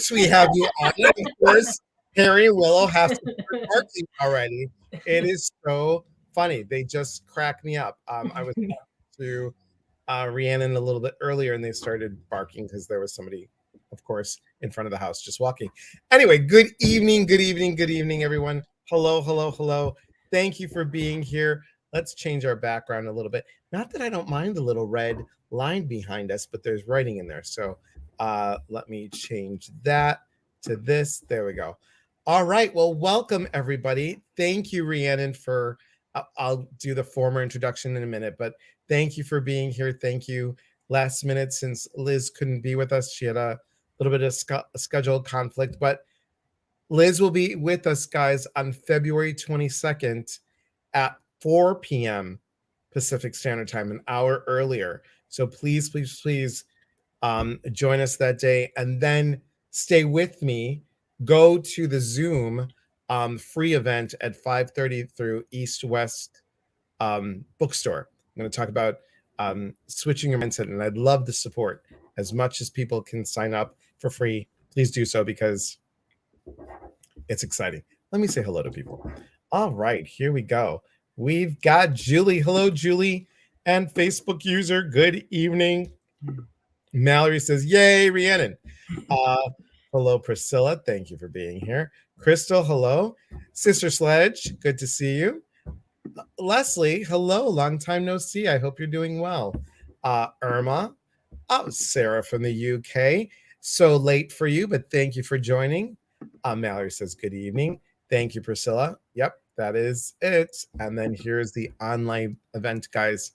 course we have you on. Of course, Harry and Willow have to start barking already. It is so funny. They just crack me up. I was to Rhiannon a little bit earlier, and they started barking because there was somebody, of course, in front of the house just walking. Anyway, good evening, good evening, good evening, everyone. Hello, hello, hello. Thank you for being here. Let's change our background a little bit. Not that I don't mind the little red line behind us, but there's writing in there. So let me change that to this. There we go. All right. Well, welcome, everybody. Thank you, Rhiannon, for I'll do the former introduction in a minute, but thank you for being here. Thank you. Last minute, since Liz couldn't be with us, she had a little bit of scheduled conflict, but Liz will be with us, guys, on February 22nd at 4 p.m. Pacific Standard Time, an hour earlier. So please, please, please join us that day, and then stay with me. Go to the Zoom free event at 5:30 through East West Bookstore. I'm going to talk about switching your mindset, and I'd love the support. As much as people can sign up for free, please do so because it's exciting. Let me say hello to people. All right, here we go. We've got Julie. Hello, Julie. And Facebook user, good evening. Mallory says, yay, Rhiannon. Hello, Priscilla. Thank you for being here. Crystal, hello. Sister Sledge, good to see you. Leslie, hello. Long time no see. I hope you're doing well. Irma. Sarah from the UK. So late for you, but thank you for joining. Mallory says, good evening. Thank you, Priscilla. Yep, that is it. And then here's the online event, guys.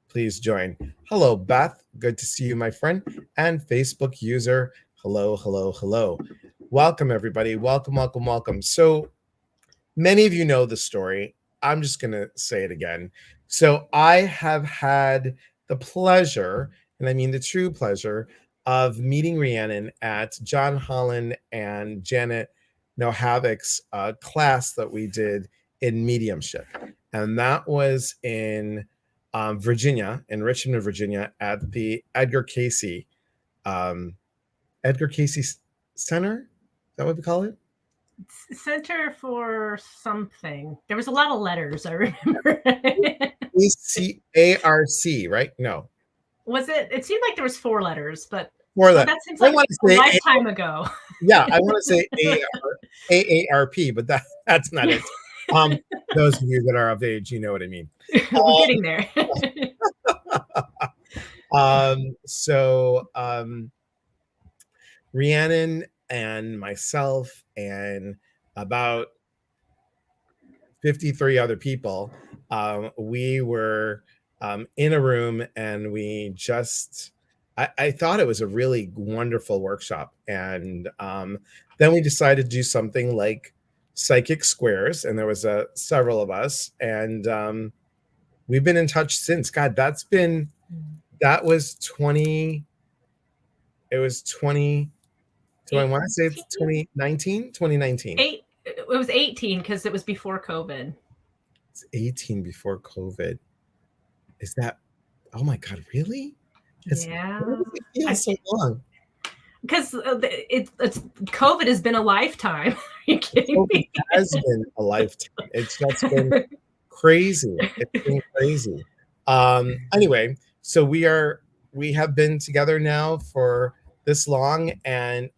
Please join. Hello, Beth. Good to see you, my friend. And Facebook user, hello, hello, hello. Welcome, everybody. Welcome, welcome, welcome. So many of you know the story. I'm just going to say it again. So I have had the pleasure, and I mean the true pleasure, of meeting Rhiannon at John Holland and Janet Nohavic's class that we did in mediumship. And that was in Virginia, in Richmond, Virginia, at the Edgar Cayce Center. Is that what we call it? Center for something. There was a lot of letters, I remember. ARC, right? No. Was it? It seemed like there was 4 letters, but 4 letters. That seems like a lifetime ago. Yeah, I want to say AARP, but that's not it. Those of you that are of age, you know what I mean. We're getting there. Rhiannon and myself and about 53 other people, we were in a room, and we just, I thought it was a really wonderful workshop. And then we decided to do something like Psychic Squares, and there was several of us, and we've been in touch since. God, that was 20. It was 20. Do I want to say it's 2019? 2019. It was 18 because it was before COVID. It's 18 before COVID. Is that? Oh my God! Really? Yeah. It's so long. Because COVID has been a lifetime. Are you kidding me? It has been a lifetime. It's just been crazy. It's been crazy. Anyway, so we have been together now for this long, and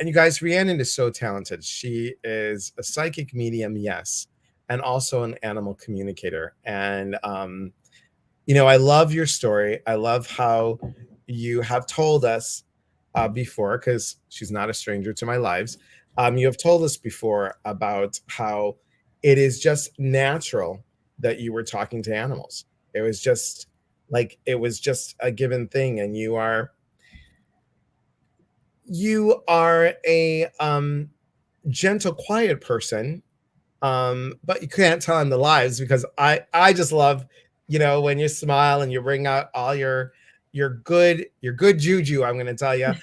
you guys, Rhiannon is so talented. She is a psychic medium, yes, and also an animal communicator. And I love your story. I love how you have told us before, because she's not a stranger to my lives. You have told us before about how it is just natural that you were talking to animals. It was just a given thing, and you are a gentle, quiet person, but you can't tell in the lives, because I just love, when you smile and you bring out all your good juju, I'm going to tell you,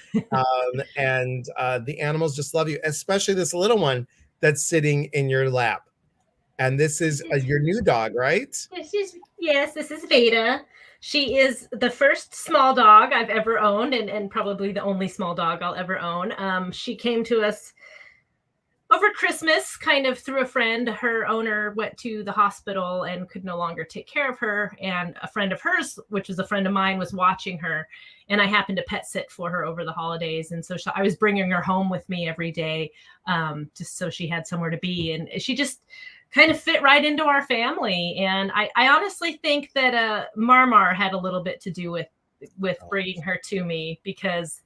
and the animals just love you, especially this little one that's sitting in your lap. And this is your new dog, right? This is Veda. She is the first small dog I've ever owned, and probably the only small dog I'll ever own. She came to us over Christmas, kind of through a friend. Her owner went to the hospital and could no longer take care of her. And a friend of hers, which was a friend of mine, was watching her. And I happened to pet sit for her over the holidays. And so I was bringing her home with me every day, just so she had somewhere to be. And she just kind of fit right into our family. And I honestly think that Marmar had a little bit to do with bringing her to me, because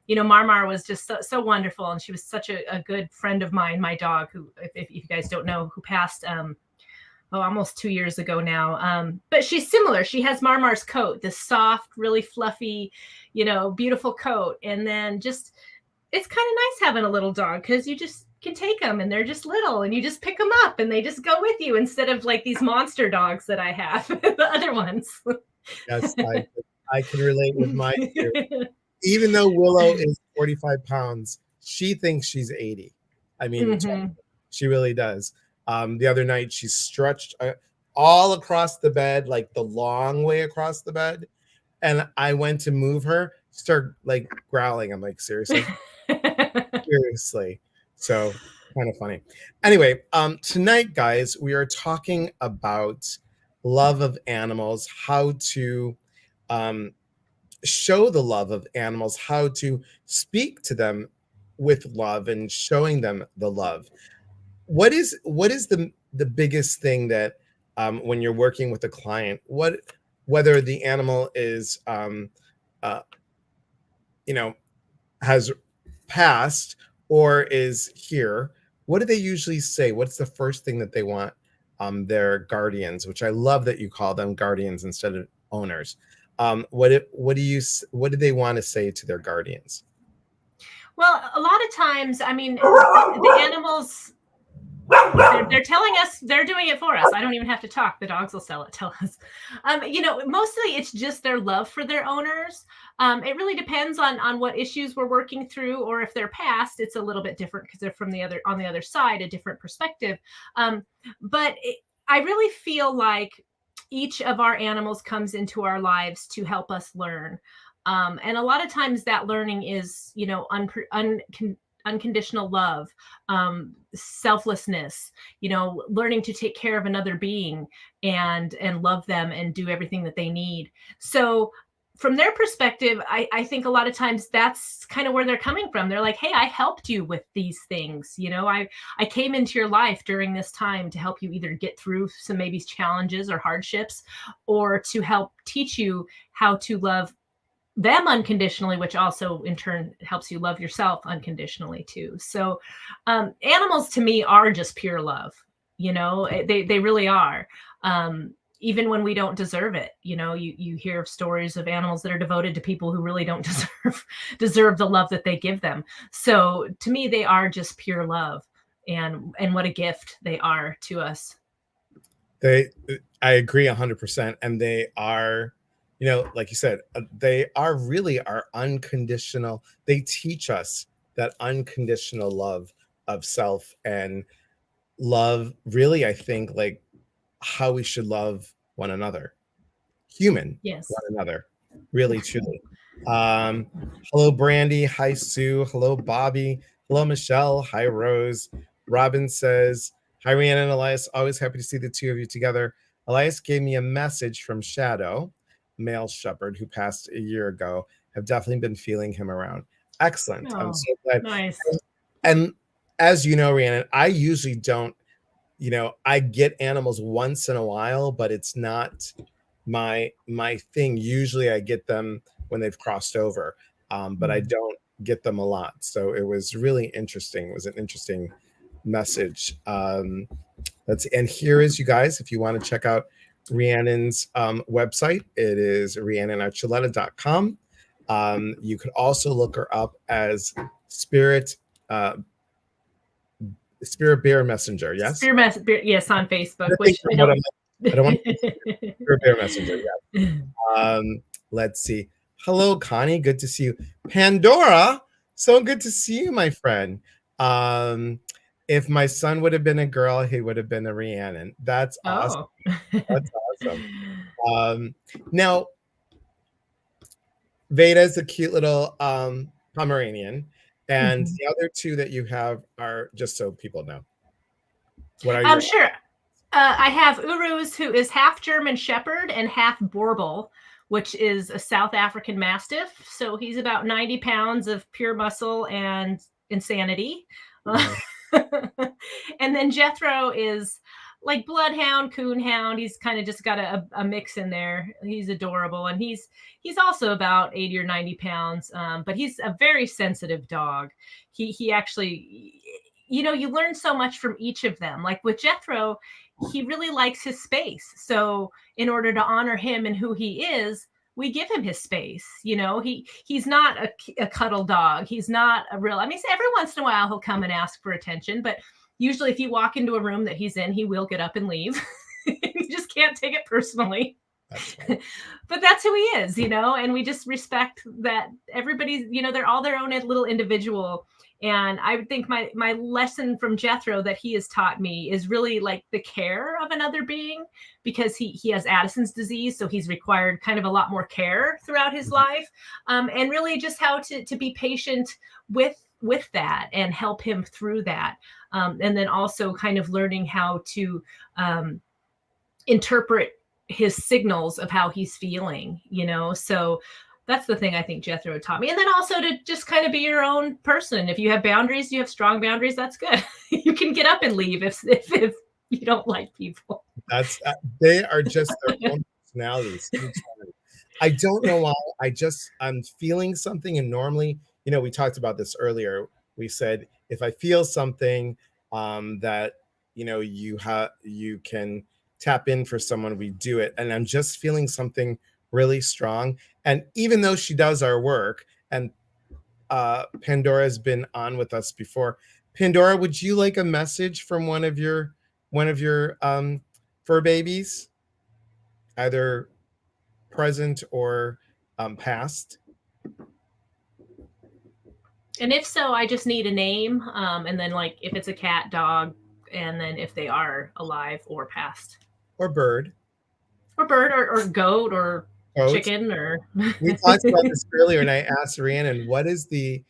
Marmar was just so wonderful, and she was such a good friend of mine, my dog, who, if you guys don't know, who passed almost 2 years ago now. But she's similar. She has Marmar's coat, this soft, really fluffy, beautiful coat. And then just, it's kind of nice having a little dog, because you just can take them and they're just little, and you just pick them up and they just go with you, instead of like these monster dogs that I have, the other ones. Yes, I can relate with mine too. Even though Willow is 45 pounds, she thinks she's 80. I mean, she really does. The other night, she stretched all across the bed, like the long way across the bed. And I went to move her, start like growling. I'm like, seriously? Seriously. So kind of funny. Anyway, tonight, guys, we are talking about love of animals, how to show the love of animals, how to speak to them with love and showing them the love. What is the biggest thing that when you're working with a client, whether the animal is has passed or is here, what do they usually say? What's the first thing that they want their guardians, which I love that you call them guardians instead of owners? What do they want to say to their guardians? Well, a lot of times, I mean, the animals, they're telling us, they're doing it for us. I don't even have to talk. The dogs will tell us. Mostly it's just their love for their owners. It really depends on what issues we're working through, or if they're past, it's a little bit different because they're on the other side, a different perspective. But I really feel like each of our animals comes into our lives to help us learn. And a lot of times that learning is, unconditional love, selflessness, learning to take care of another being and love them and do everything that they need. So from their perspective, I think a lot of times that's kind of where they're coming from. They're like, hey, I helped you with these things. I came into your life during this time to help you either get through some maybe challenges or hardships, or to help teach you how to love them unconditionally, which also in turn helps you love yourself unconditionally too. So animals to me are just pure love. They really are. Even when we don't deserve it, you hear of stories of animals that are devoted to people who really don't deserve the love that they give them. So to me, they are just pure love, and what a gift they are to us. I agree 100%. And they are, like you said, they are really our unconditional. They teach us that unconditional love of self, and love, really, I think, like how we should love one another, one another, really, truly. Hello, Brandy. Hi, Sue. Hello, Bobby. Hello, Michelle. Hi, Rose. Robin says, hi, Rhiannon and Elias. Always happy to see the two of you together. Elias gave me a message from Shadow, male shepherd who passed a year ago. Have definitely been feeling him around. Excellent. I'm so glad. Nice. And as you know, Rhiannon, I usually don't, I get animals once in a while, but it's not my thing. Usually I get them when they've crossed over, but I don't get them a lot. So it was really interesting. It was an interesting message. And here is, you guys, if you want to check out Rhiannon's website, it is rhiannonarchuleta.com. You could also look her up as Spirit Bear Messenger, yes? Yes, on Facebook. I don't want Spirit Bear Messenger, yeah. Let's see. Hello, Connie. Good to see you. Pandora, so good to see you, my friend. If my son would have been a girl, he would have been a Rhiannon. That's awesome. That's awesome. Now, Veda is a cute little Pomeranian, and Mhm. the other two that you have are just so people know. What are your? Sure. I have Uruz, who is half German Shepherd and half Borbal, which is a South African Mastiff. So he's about 90 pounds of pure muscle and insanity. Uh-huh. And then Jethro is like Bloodhound, Coonhound. He's kind of just got a mix in there. He's adorable, and he's also about 80 or 90 pounds. But he's a very sensitive dog. He actually, you learn so much from each of them. Like with Jethro, he really likes his space. So in order to honor him and who he is, we give him his space. He's not a cuddle dog. He's not a real, I mean, every once in a while he'll come and ask for attention, but usually if you walk into a room that he's in, he will get up and leave. You just can't take it personally. But that's who he is, and we just respect that everybody's, they're all their own little individual. And I would think my lesson from Jethro that he has taught me is really like the care of another being, because he has Addison's disease, so he's required kind of a lot more care throughout his life, and really just how to be patient with that and help him through that, and then also kind of learning how to interpret his signals of how he's feeling, so that's the thing I think Jethro taught me. And then also to just kind of be your own person. If you have boundaries, you have strong boundaries, that's good. You can get up and leave if you don't like people. They are just their own personalities. I don't know why. I'm feeling something, and normally, we talked about this earlier. We said if I feel something that you can tap in for someone, we do it. And I'm just feeling something really strong. And even though she does our work, and Pandora's been on with us before, Pandora, would you like a message from one of your fur babies, either present or past? And if so, I just need a name, and then like if it's a cat, dog, and then if they are alive or past, or bird, or goat, or goat. chicken, or We talked about this earlier, and I asked Rhiannon, what is the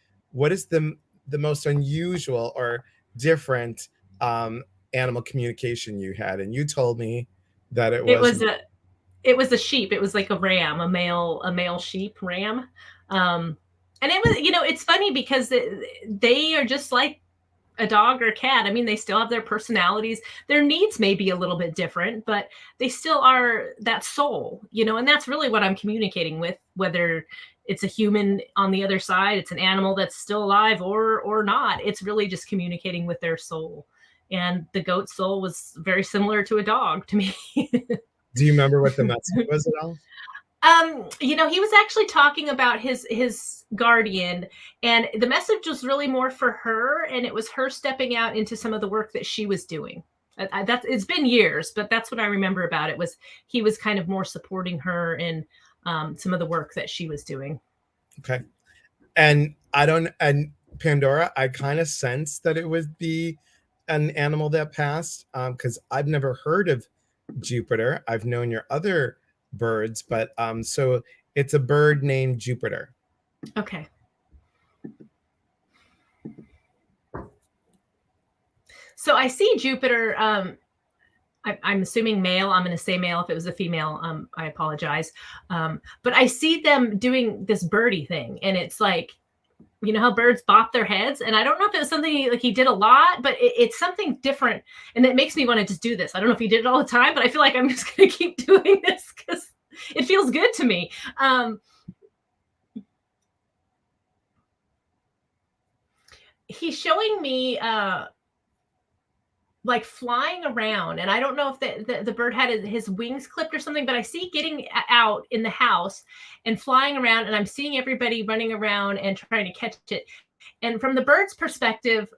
most unusual or different animal communication you had? And you told me that it was a sheep. It was like a ram, a male sheep ram. And it was, it's funny because they are just like a dog or a cat. I mean, they still have their personalities. Their needs may be a little bit different, but they still are that soul, and that's really what I'm communicating with, whether it's a human on the other side, it's an animal that's still alive or not. It's really just communicating with their soul. And the goat soul was very similar to a dog to me. Do you remember what the message was at all? He was actually talking about his guardian, and the message was really more for her, and it was her stepping out into some of the work that she was doing. It's been years, but that's what I remember about it. Was he was kind of more supporting her in some of the work that she was doing. Okay, and Pandora, I kind of sensed that it would be an animal that passed, because I've never heard of Jupiter. I've known your other birds, but so it's a bird named Jupiter. Okay. So I see Jupiter. I'm assuming male. I'm going to say male. If it was a female, I apologize. But I see them doing this birdie thing, and it's like, how birds bop their heads. And I don't know if it was something like he did a lot, but it's something different. And it makes me want to just do this. I don't know if he did it all the time, but I feel like I'm just going to keep doing this because it feels good to me. He's showing me like flying around, and I don't know if the bird had his wings clipped or something, but I see getting out in the house and flying around, and I'm seeing everybody running around and trying to catch it. And from the bird's perspective,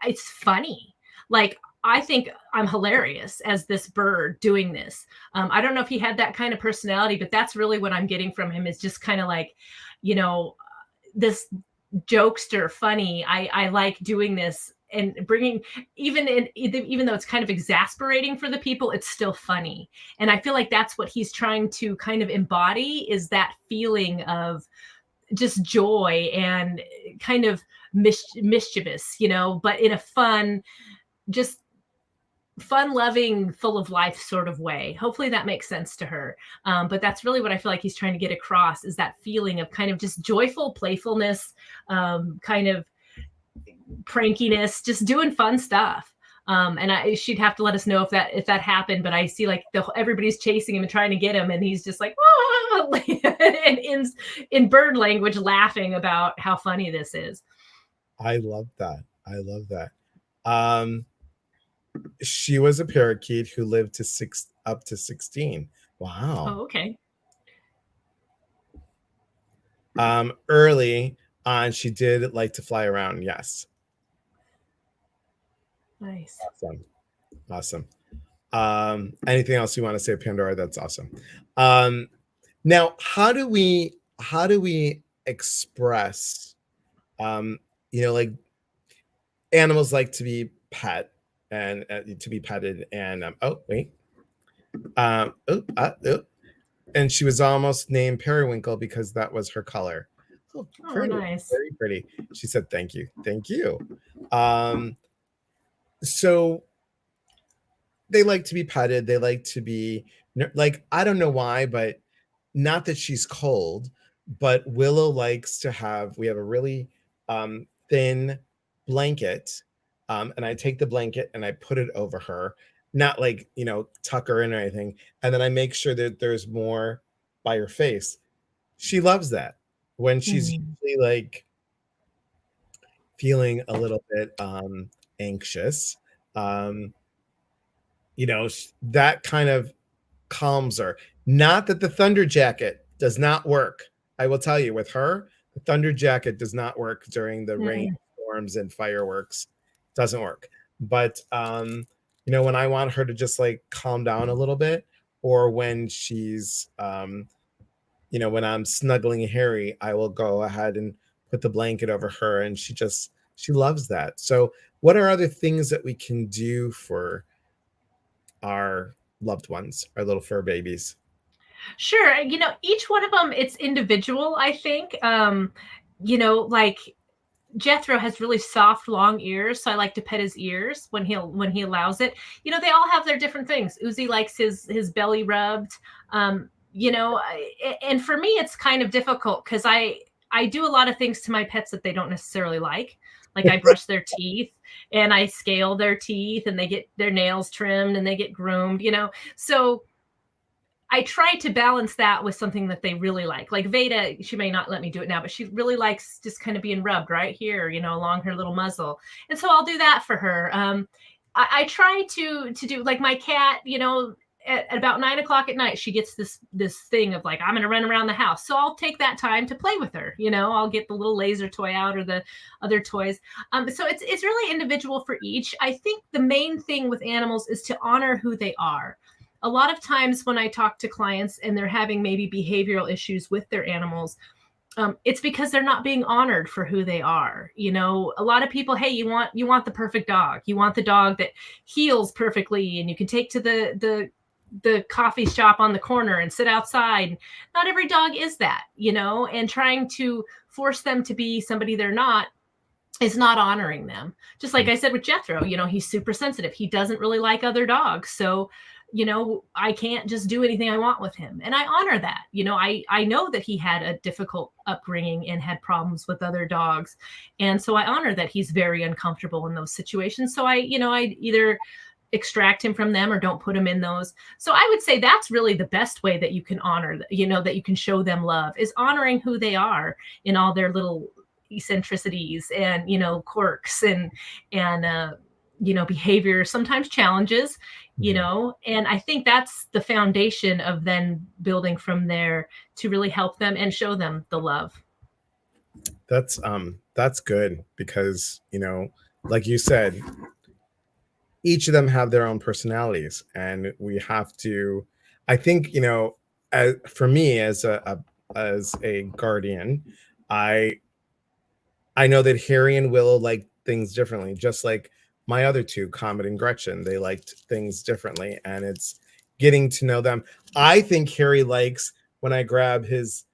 it's funny. Like, I think I'm hilarious as this bird doing this. I don't know if he had that kind of personality, but that's really what I'm getting from him, is just kind of like, this jokester, funny. I like doing this bringing, even though it's kind of exasperating for the people, it's still funny. And I feel like that's what he's trying to kind of embody, is that feeling of just joy and kind of mischievous, but in a fun, just fun loving, full of life sort of way. Hopefully that makes sense to her. But that's really what I feel like he's trying to get across, is that feeling of kind of just joyful playfulness, kind of prankiness, just doing fun stuff. And she'd have to let us know if that happened. But I see like everybody's chasing him and trying to get him, and he's just like, ah! And in bird language, laughing about how funny this is. I love that. I love that. She was a parakeet who lived up to 16. Wow. Oh, okay. Early on, she did like to fly around. Yes. Nice. Awesome. Anything else you want to say, Pandora? That's awesome. Now, how do we express, like animals like to be pet and to be petted, and oh wait, and she was almost named Periwinkle because that was her color. Oh, pretty, nice. Very pretty. She said, "Thank you, thank you." So they like to be petted. They like to be like, I don't know why, but not that she's cold, but Willow likes to have. We have a really thin blanket, and I take the blanket and I put it over her, not like tuck her in or anything, and then I make sure that there's more by her face. She loves that when she's usually like feeling a little bit anxious. That kind of calms her. Not that the thunder jacket does not work. I will tell you, with her, the thunder jacket does not work during the rainstorms and fireworks. Doesn't work. But when I want her to just like calm down a little bit, or when she's when I'm snuggling Harry, I will go ahead and put the blanket over her, and she loves that. So what are other things that we can do for our loved ones, our little fur babies? Sure. Each one of them, it's individual, I think. Like Jethro has really soft, long ears, so I like to pet his ears when he allows it. They all have their different things. Uzi likes his belly rubbed. And for me, it's kind of difficult because I do a lot of things to my pets that they don't necessarily like. Like I brush their teeth and I scale their teeth, and they get their nails trimmed and they get groomed. So I try to balance that with something that they really like. Like Veda, she may not let me do it now, but she really likes just kind of being rubbed right here, along her little muzzle. And so I'll do that for her. I try to do, like my cat, at about 9 o'clock at night, she gets this thing of like, I'm going to run around the house. So I'll take that time to play with her. I'll get the little laser toy out or the other toys. So it's really individual for each. I think the main thing with animals is to honor who they are. A lot of times when I talk to clients and they're having maybe behavioral issues with their animals, it's because they're not being honored for who they are. A lot of people, hey, you want the perfect dog. You want the dog that heals perfectly and you can take to the coffee shop on the corner and sit outside. Not every dog is that, and trying to force them to be somebody they're not is not honoring them. Just like I said with Jethro, he's super sensitive. He doesn't really like other dogs. So I can't just do anything I want with him. And I honor that. I know that he had a difficult upbringing and had problems with other dogs. And so I honor that he's very uncomfortable in those situations. So I either extract him from them or don't put him in those. So I would say that's really the best way that you can honor, that you can show them love, is honoring who they are in all their little eccentricities and, quirks and behavior, sometimes challenges, and I think that's the foundation of then building from there to really help them and show them the love. That's good because, like you said, each of them have their own personalities, and we have to, I think, for me as a guardian, I know that Harry and Willow like things differently, just like my other two, Comet and Gretchen. They liked things differently, and it's getting to know them. I think Harry likes when I grab his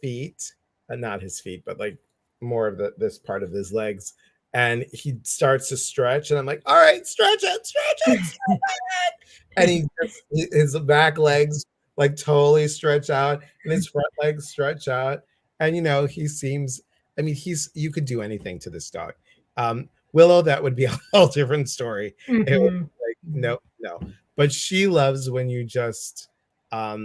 feet, not his feet, but like more of this part of his legs, and he starts to stretch, and I'm like, all right, stretch it, stretch it, stretch it. And his back legs like totally stretch out, and his front legs stretch out. And he seems, I mean, you could do anything to this dog. Willow, that would be a whole different story. It would be like, no. But she loves when you just tell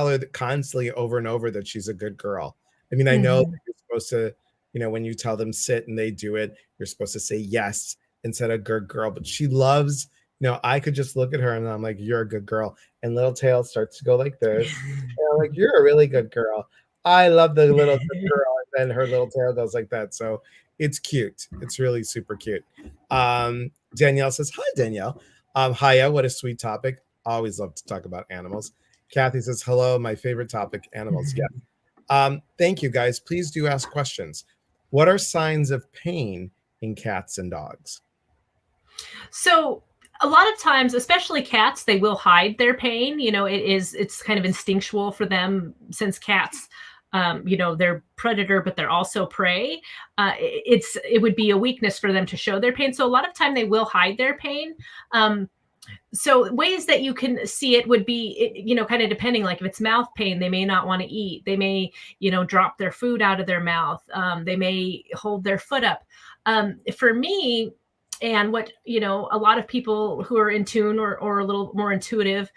her that constantly over and over that she's a good girl. I mean, I know that you're supposed to, when you tell them sit and they do it, you're supposed to say yes instead of good girl. But she loves, I could just look at her and I'm like, you're a good girl. And little tail starts to go like this. And I'm like, you're a really good girl. I love the little good girl. And then her little tail goes like that. So it's cute. It's really super cute. Danielle says, hi, Danielle. Hiya, what a sweet topic. Always love to talk about animals. Kathy says, hello, my favorite topic, animals. Yeah. Thank you, guys. Please do ask questions. What are signs of pain in cats and dogs? So a lot of times, especially cats, they will hide their pain. It's kind of instinctual for them, since cats, they're predator, but they're also prey. It would be a weakness for them to show their pain. So a lot of time they will hide their pain. So ways that you can see it would be, kind of depending, like if it's mouth pain, they may not want to eat. They may, drop their food out of their mouth. They may hold their foot up. For me, and what, a lot of people who are in tune or a little more intuitive,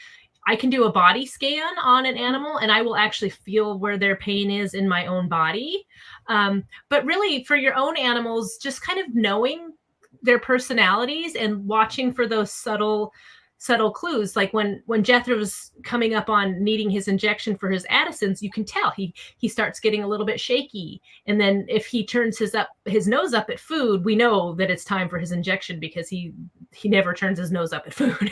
I can do a body scan on an animal and I will actually feel where their pain is in my own body. But really for your own animals, just kind of knowing their personalities and watching for those subtle clues. Like when Jethro's coming up on needing his injection for his Addison's, you can tell he starts getting a little bit shaky. And then if he turns his nose up at food, we know that it's time for his injection, because he never turns his nose up at food.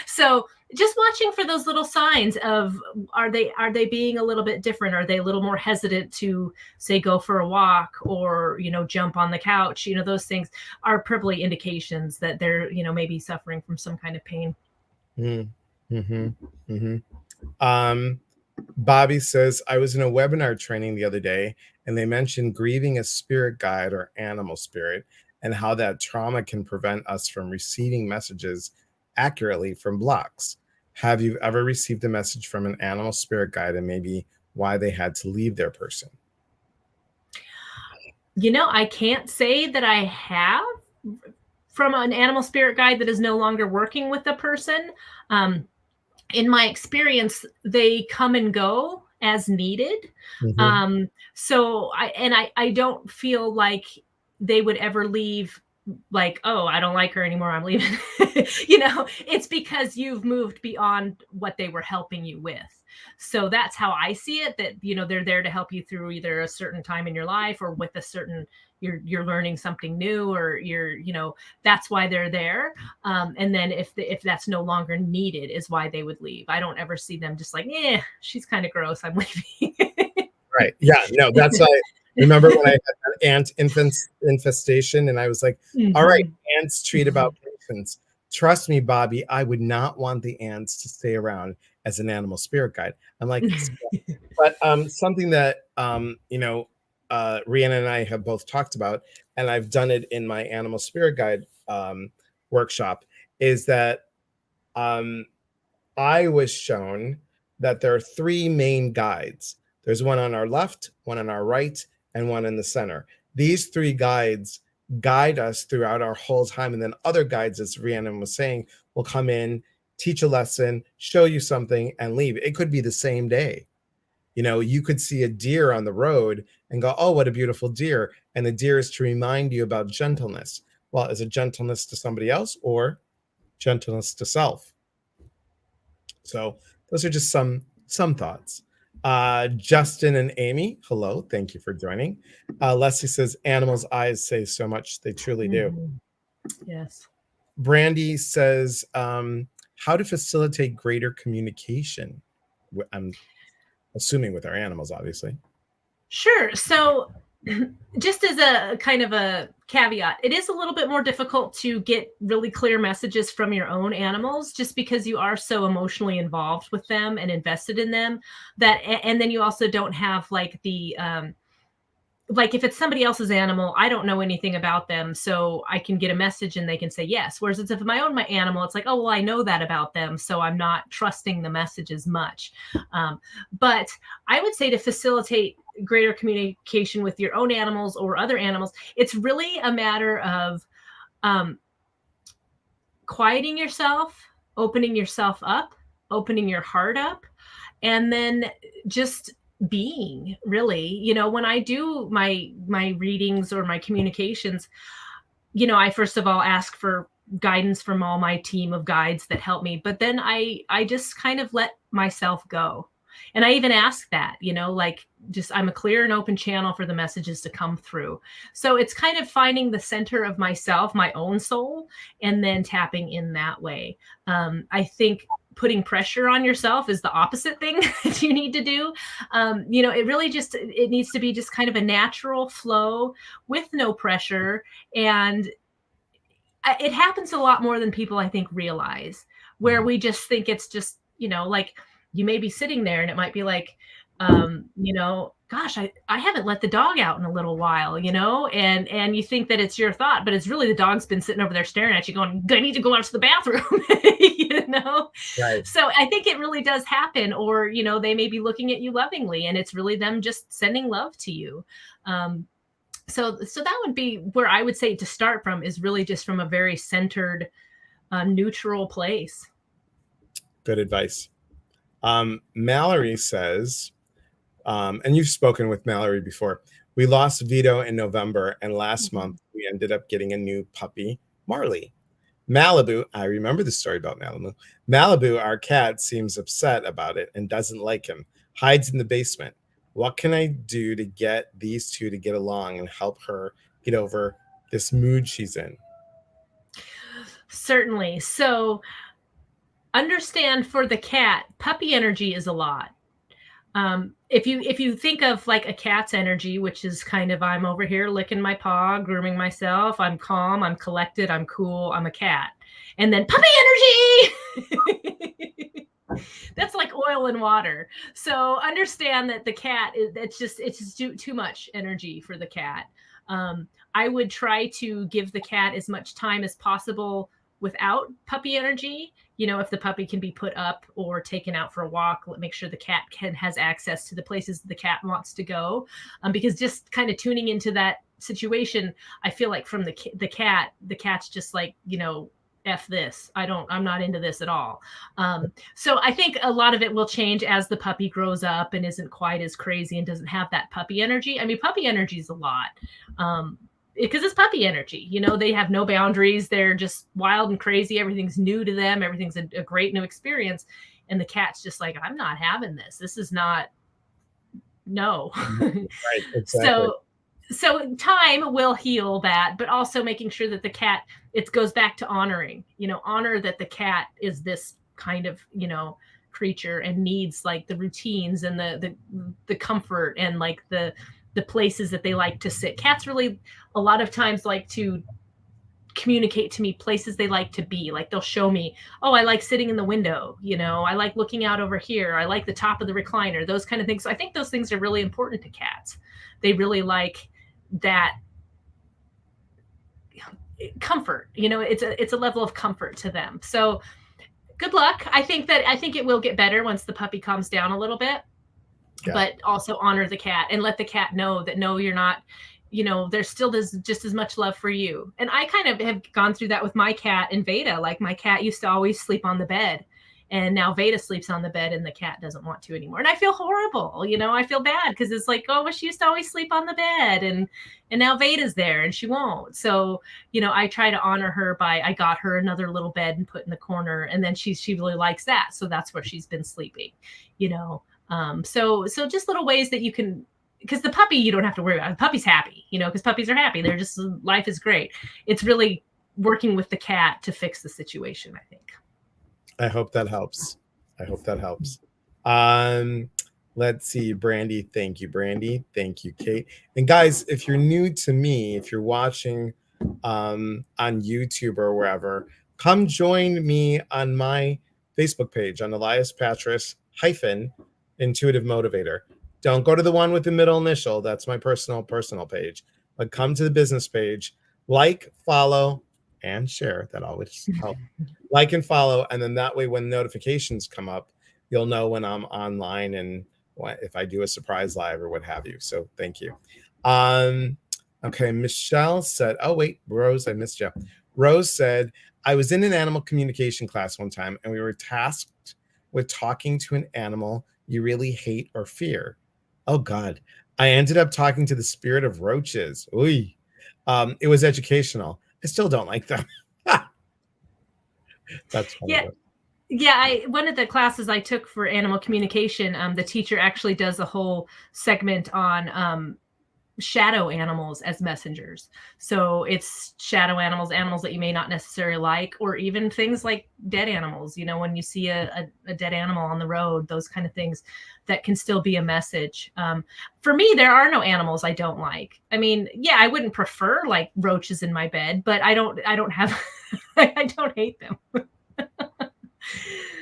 So just watching for those little signs of, are they being a little bit different? Are they a little more hesitant to, say, go for a walk or, jump on the couch? Those things are probably indications that they're, maybe suffering from some kind of pain. Bobby says, I was in a webinar training the other day and they mentioned grieving a spirit guide or animal spirit and how that trauma can prevent us from receiving messages accurately from blocks. Have you ever received a message from an animal spirit guide and maybe why they had to leave their person? I can't say that I have from an animal spirit guide that is no longer working with the person. In my experience, they come and go as needed. So I don't feel like they would ever leave like, oh, I don't like her anymore, I'm leaving. It's because you've moved beyond what they were helping you with. So that's how I see it, that, they're there to help you through either a certain time in your life or with a certain, you're learning something new, or that's why they're there. And then if that's no longer needed is why they would leave. I don't ever see them just like, she's kind of gross, I'm leaving. Right. Yeah. No, that's why. Remember when I had that ant infestation and I was like, all right, ants treat about patients. Trust me, Bobby, I would not want the ants to stay around as an animal spirit guide. I'm like, but something that, Rhiannon and I have both talked about, and I've done it in my animal spirit guide workshop, is that I was shown that there are three main guides. There's one on our left, one on our right, and one in the center. These three guides guide us throughout our whole time. And then other guides, as Rhiannon was saying, will come in, teach a lesson, show you something, and leave. It could be the same day. You could see a deer on the road and go, oh, what a beautiful deer. And the deer is to remind you about gentleness. Well, is it gentleness to somebody else or gentleness to self? So those are just some thoughts. Justin and Amy, hello, thank you for joining. Leslie says, animals' eyes say so much. They truly do. Yes. Brandy says, how to facilitate greater communication? I'm assuming with our animals, obviously. Sure. So just as a kind of a caveat, it is a little bit more difficult to get really clear messages from your own animals, just because you are so emotionally involved with them and invested in them, that, and then you also don't have like the like if it's somebody else's animal, I don't know anything about them, so I can get a message and they can say yes. Whereas if my animal, it's like, oh well, I know that about them, so I'm not trusting the message as much. But I would say to facilitate greater communication with your own animals or other animals, it's really a matter of um, quieting yourself, opening yourself up, opening your heart up, and then just being, really. When I do my readings or my communications, I first of all ask for guidance from all my team of guides that help me, but then I just kind of let myself go. And I even ask that, like, just I'm a clear and open channel for the messages to come through. So it's kind of finding the center of myself, my own soul, and then tapping in that way. I think putting pressure on yourself is the opposite thing that you need to do. It really just, it needs to be just kind of a natural flow with no pressure. And it happens a lot more than people, I think, realize, where we just think it's just, like, you may be sitting there and it might be like, gosh, I haven't let the dog out in a little while, and you think that it's your thought, but it's really the dog's been sitting over there staring at you going, I need to go out to the bathroom. Right. So I think it really does happen. Or, they may be looking at you lovingly and it's really them just sending love to you. So that would be where I would say to start from, is really just from a very centered, neutral place. Good advice. Mallory says, and you've spoken with Mallory before, we lost Vito in November, and last month we ended up getting a new puppy, Marley. Malibu, I remember the story about Malibu. Malibu, our cat, seems upset about it and doesn't like him, hides in the basement. What can I do to get these two to get along and help her get over this mood she's in? Certainly. So understand, for the cat, puppy energy is a lot. If you think of like a cat's energy, which is kind of, I'm over here licking my paw, grooming myself, I'm calm, I'm collected, I'm cool, I'm a cat. And then puppy energy. That's like oil and water. So understand that the cat is, it's just too much energy for the cat. I would try to give the cat as much time as possible without puppy energy. If the puppy can be put up or taken out for a walk, make sure the cat has access to the places the cat wants to go. Because just kind of tuning into that situation, I feel like from the cat's just like, F this. I'm not into this at all. So I think a lot of it will change as the puppy grows up and isn't quite as crazy and doesn't have that puppy energy. I mean, puppy energy is a lot. Because it's puppy energy, they have no boundaries. They're just wild and crazy. Everything's new to them. Everything's a great new experience. And the cat's just like, I'm not having this. This is not, no. Right, exactly. So time will heal that, but also making sure that the cat, it goes back to honoring, honor that the cat is this kind of, creature and needs like the routines and the comfort and like the places that they like to sit. Cats really a lot of times like to communicate to me places they like to be. Like they'll show me, oh, I like sitting in the window, I like looking out over here, I like the top of the recliner, those kind of things. So I think those things are really important to cats. They really like that comfort, it's a level of comfort to them. So good luck. I think it will get better once the puppy calms down a little bit. Yeah. But also honor the cat and let the cat know that, no, you're not, there's still just as much love for you. And I kind of have gone through that with my cat and Veda. Like my cat used to always sleep on the bed, and now Veda sleeps on the bed and the cat doesn't want to anymore. And I feel horrible. I feel bad because it's like, oh, well, she used to always sleep on the bed, and now Veda's there and she won't. So, I try to honor her by, I got her another little bed and put in the corner, and then she really likes that. So that's where she's been sleeping, so just little ways that you can, because the puppy, you don't have to worry about. The puppy's happy, because puppies are happy. They're just, life is great. It's really working with the cat to fix the situation, I think. I hope that helps. Let's see, Brandy. Thank you, Brandy. Thank you, Kate. And guys, if you're new to me, if you're watching on YouTube or wherever, come join me on my Facebook page on Elias Patras hyphen Intuitive Motivator. Don't go to the one with the middle initial. That's my personal page. But come to the business page, like, follow, and share. That always helps. Like and follow, and then that way, when notifications come up, you'll know when I'm online and if I do a surprise live or what have you. So thank you. Okay, Michelle said, oh wait, Rose, I missed you. Rose said, I was in an animal communication class one time and we were tasked with talking to an animal you really hate or fear. Oh God. I ended up talking to the spirit of roaches. Ooh. It was educational. I still don't like them. That's funny. Yeah. Yeah, one of the classes I took for animal communication, the teacher actually does a whole segment on shadow animals as messengers. So it's shadow animals, animals that you may not necessarily like, or even things like dead animals. You know, when you see a dead animal on the road, those kind of things that can still be a message. For me, there are no animals I don't like. I mean, yeah, I wouldn't prefer like roaches in my bed, but I don't have, I don't hate them.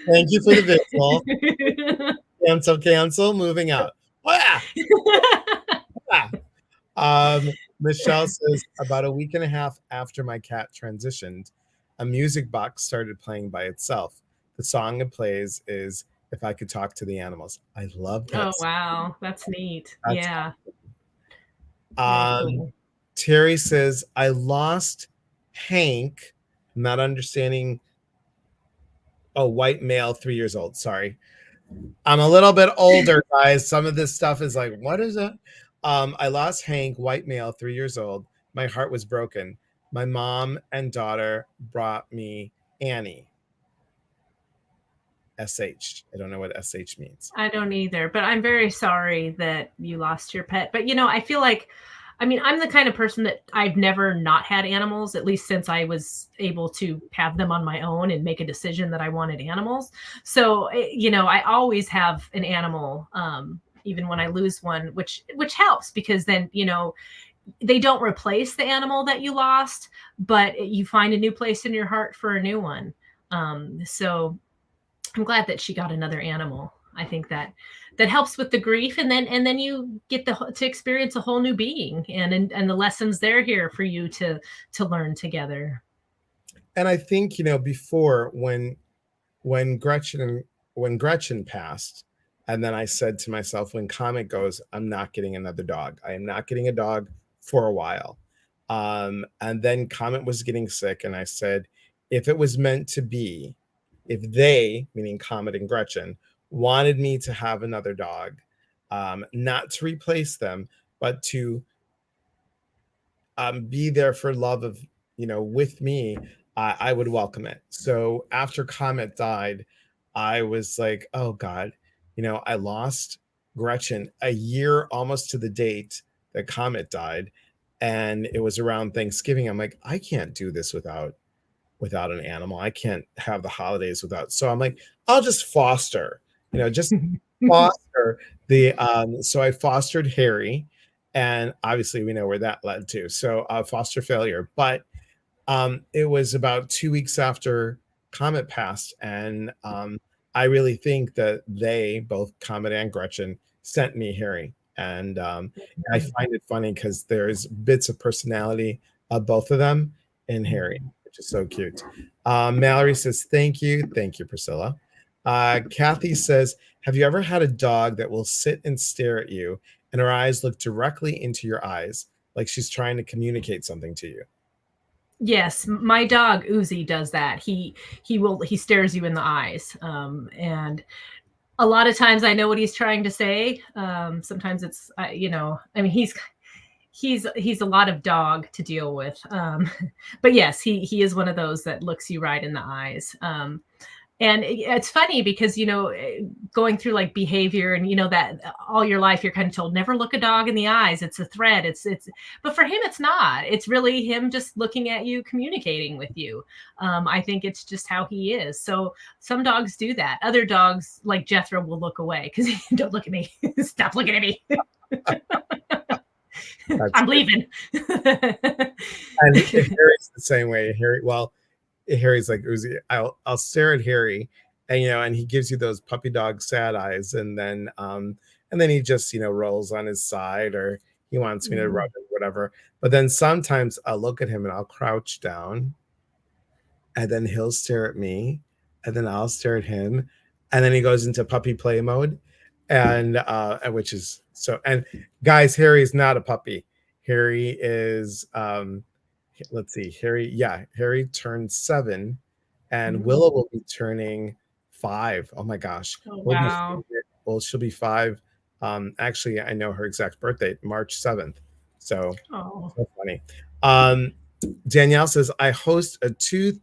Thank you for the visual. Cancel. Moving out. Michelle says, about a week and a half after my cat transitioned, a music box started playing by itself. The song it plays is If I Could Talk to the Animals. I love that. Oh, wow. That's neat. Yeah. Cool. Terry says, I lost Hank, not understanding. Oh, white male, 3 years old. Sorry. I'm a little bit older, guys. Some of this stuff is like, what is it? I lost Hank, white male, 3 years old. My heart was broken. My mom and daughter brought me Annie. SH. I don't know what SH means. I don't either, but I'm very sorry that you lost your pet. But, you know, I feel like, I mean, I'm the kind of person that I've never not had animals, at least since I was able to have them on my own and make a decision that I wanted animals. So, you know, I always have an animal, even when I lose one, which helps because then, you know, they don't replace the animal that you lost, but you find a new place in your heart for a new one. So I'm glad that she got another animal. I think that helps with the grief, and then you get to experience a whole new being, and the lessons they're here for you to learn together. And I think, you know, before when Gretchen passed, and then I said to myself, when Comet goes, I'm not getting another dog. I am not getting a dog for a while. And then Comet was getting sick, and I said, if it was meant to be, if they, meaning Comet and Gretchen, wanted me to have another dog, not to replace them, but to be there for love of, you know, with me, I would welcome it. So after Comet died, I was like, oh God, you know, I lost Gretchen a year almost to the date that Comet died. And it was around Thanksgiving. I'm like, I can't do this without an animal. I can't have the holidays without. So I'm like, I'll just foster, you know, just foster the so I fostered Harry, and obviously we know where that led to. So foster failure. But it was about 2 weeks after Comet passed, and I really think that they, both Comet and Gretchen, sent me Harry. And I find it funny because there's bits of personality of both of them in Harry, which is so cute. Mallory says, thank you, Priscilla. Kathy says, have you ever had a dog that will sit and stare at you and her eyes look directly into your eyes, like she's trying to communicate something to you? Yes, my dog Uzi does that. He stares you in the eyes, and a lot of times I know what he's trying to say. Sometimes it's you know, I mean, he's a lot of dog to deal with. But yes, he is one of those that looks you right in the eyes. And it's funny because, going through like behavior and, that all your life you're kind of told never look a dog in the eyes. It's a threat. But for him, it's not. It's really him just looking at you, communicating with you. I think it's just how he is. So some dogs do that. Other dogs like Jethro will look away because don't look at me. Stop looking at me. I'm leaving. And Harry's the same way. Harry's like, Uzi, I'll stare at Harry, and and he gives you those puppy dog sad eyes, and then he just rolls on his side, or he wants me to rub it, whatever. But then sometimes I'll look at him and I'll crouch down, and then he'll stare at me, and then I'll stare at him, and then he goes into puppy play mode, and which is so. And guys, Harry's not a puppy. Harry is let's see, Harry turned 7, and Willow will be turning 5. Oh my gosh. Oh, wow. She'll be 5. Actually, I know her exact birthday, March 7th. So, so funny. Danielle says, I host a two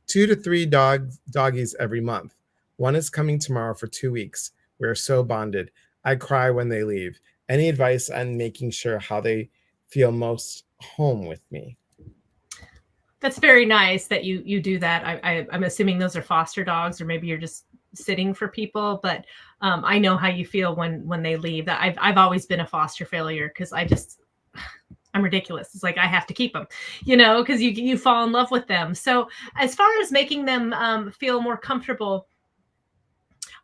to three doggies every month. One is coming tomorrow for 2 weeks. We're so bonded. I cry when they leave. Any advice on making sure how they feel most home with me? That's very nice that you do that. I'm assuming those are foster dogs, or maybe you're just sitting for people. But I know how you feel when they leave. That I've always been a foster failure because I'm ridiculous. It's like I have to keep them, because you fall in love with them. So as far as making them feel more comfortable,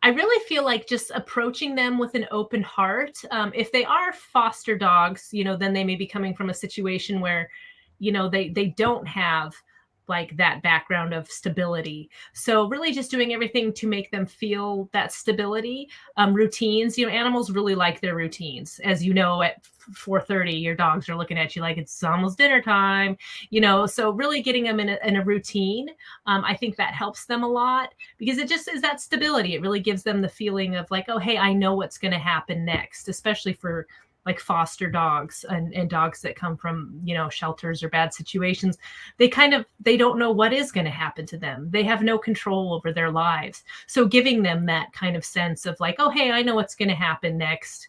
I really feel like just approaching them with an open heart. If they are foster dogs, then they may be coming from a situation where, they don't have like that background of stability. So really just doing everything to make them feel that stability. Routines, animals really like their routines. As you know, at 4:30, your dogs are looking at you like it's almost dinner time, so really getting them in a routine. I think that helps them a lot because it just is that stability. It really gives them the feeling of like, oh, hey, I know what's going to happen next, especially for like foster dogs and dogs that come from, shelters or bad situations. They don't know what is going to happen to them. They have no control over their lives. So giving them that kind of sense of like, oh, hey, I know what's going to happen next,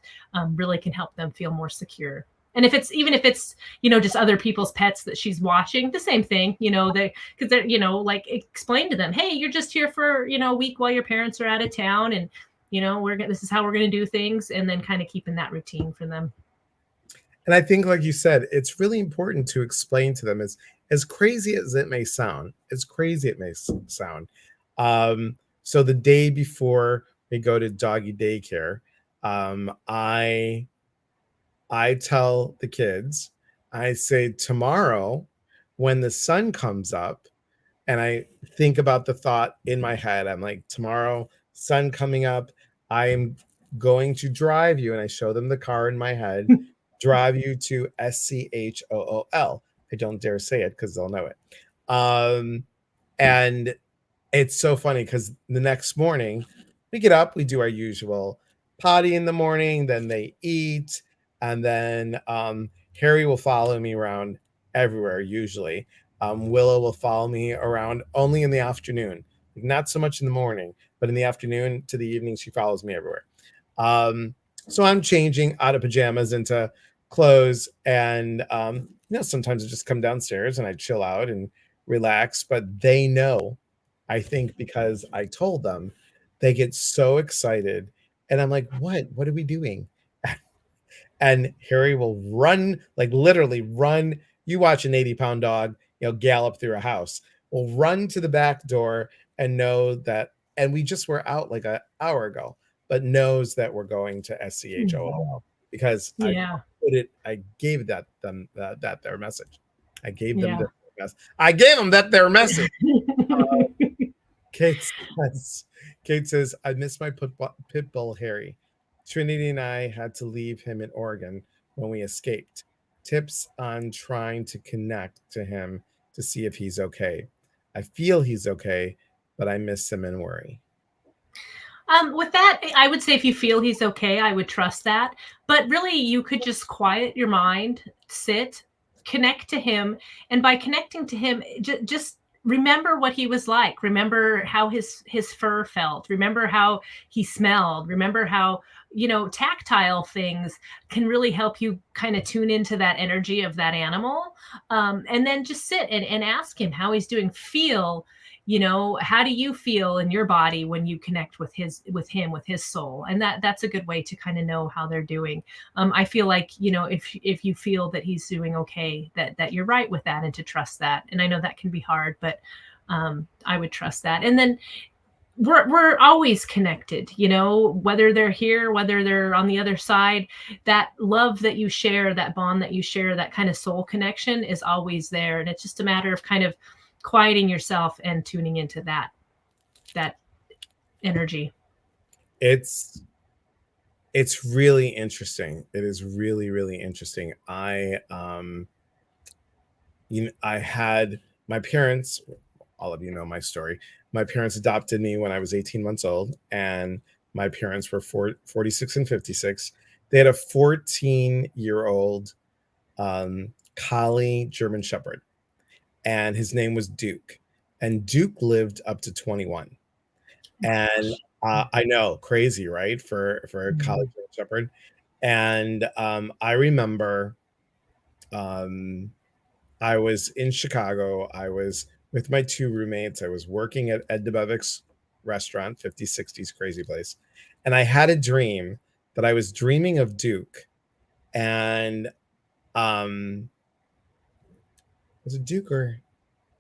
really can help them feel more secure. And even if it's, just other people's pets that she's watching, the same thing, because they're, like explain to them, hey, you're just here for, a week while your parents are out of town. And this is how we're going to do things, and then kind of keeping that routine for them. And I think, like you said, it's really important to explain to them, as crazy as it may sound, so the day before we go to doggy daycare, I tell the kids, I say, tomorrow when the sun comes up, and I think about the thought in my head, I'm like, tomorrow, sun coming up, I'm going to drive you, and I show them the car in my head, drive you to SCHOOL. I don't dare say it because they'll know it. And it's so funny because the next morning we get up, we do our usual potty in the morning, then they eat, and then Harry will follow me around everywhere usually. Willow will follow me around only in the afternoon, not so much in the morning, but in the afternoon to the evening, she follows me everywhere. So I'm changing out of pajamas into clothes, and sometimes I just come downstairs and I chill out and relax. But they know, I think, because I told them, they get so excited, and I'm like, what are we doing? And Harry will run, like literally run. You watch an 80-pound dog, gallop through a house. Will run to the back door and know that, and we just were out like an hour ago, but knows that we're going to SCHOOL because I gave them their message. I gave them their message. I gave them their message. Kate says, I miss my pit bull Harry. Trinity and I had to leave him in Oregon when we escaped. Tips on trying to connect to him to see if he's okay. I feel he's okay, but I miss him and worry. With that, I would say if you feel he's okay, I would trust that. But really, you could just quiet your mind, sit, connect to him. And by connecting to him, just remember what he was like. Remember how his fur felt. Remember how he smelled. Remember how, tactile things can really help you kind of tune into that energy of that animal. And then just sit and ask him how he's doing. Feel, how do you feel in your body when you connect with his soul? And that's a good way to kind of know how they're doing. I feel like, if you feel that he's doing okay, that you're right with that, and to trust that. And I know that can be hard, but I would trust that. And then we're always connected, whether they're here, whether they're on the other side. That love that you share, that bond that you share, that kind of soul connection is always there. And it's just a matter of kind of quieting yourself and tuning into that energy. It's really interesting. It is really, really interesting. I had my parents, all of you know my story. My parents adopted me when I was 18 months old, and my parents were 46 and 56. They had a 14-year-old collie German Shepherd, and his name was Duke. And Duke lived up to 21. And I know, crazy, right? For a collie German Shepherd. And I remember I was in Chicago. I was with my two roommates. I was working at Ed DeBevick's restaurant, 50/60s, crazy place. And I had a dream that I was dreaming of Duke. And was it Duke, or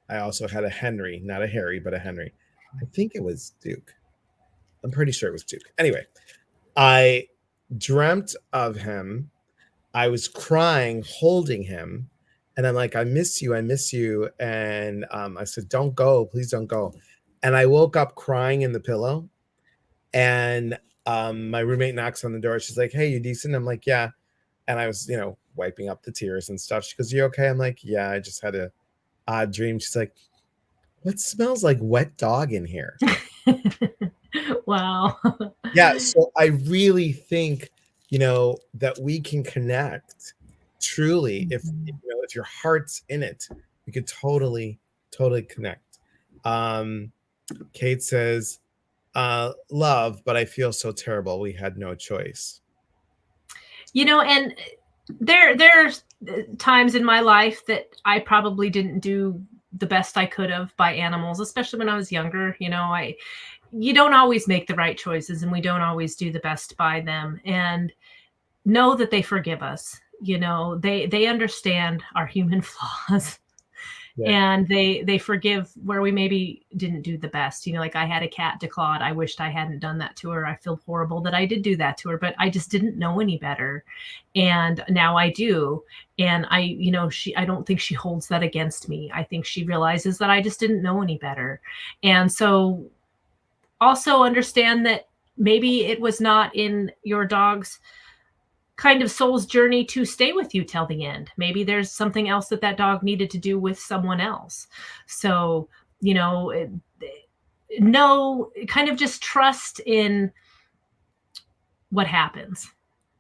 I also had a Henry, not a Harry, but a Henry. I think it was Duke. I'm pretty sure it was Duke. Anyway, I dreamt of him. I was crying, holding him. And I'm like, I miss you. I miss you. And I said, don't go. Please don't go. And I woke up crying in the pillow. And my roommate knocks on the door. She's like, hey, you decent? I'm like, yeah. And I was, wiping up the tears and stuff. She goes, you okay? I'm like, yeah, I just had a odd dream. She's like, what smells like wet dog in here? Wow. Yeah. So I really think, that we can connect truly if your heart's in it. We could totally connect. Kate says, love, but I feel so terrible. We had no choice. And there's times in my life that I probably didn't do the best I could have by animals, especially when I was younger. You don't always make the right choices, and we don't always do the best by them. And know that they forgive us. They understand our human flaws. Yeah. And they forgive where we maybe didn't do the best. Like I had a cat, Declawed. I wished I hadn't done that to her. I feel horrible that I did do that to her, but I just didn't know any better. And now I do. And I don't think she holds that against me. I think she realizes that I just didn't know any better. And so also understand that maybe it was not in your dog's kind of soul's journey to stay with you till the end. Maybe there's something else that dog needed to do with someone else. So, kind of just trust in what happens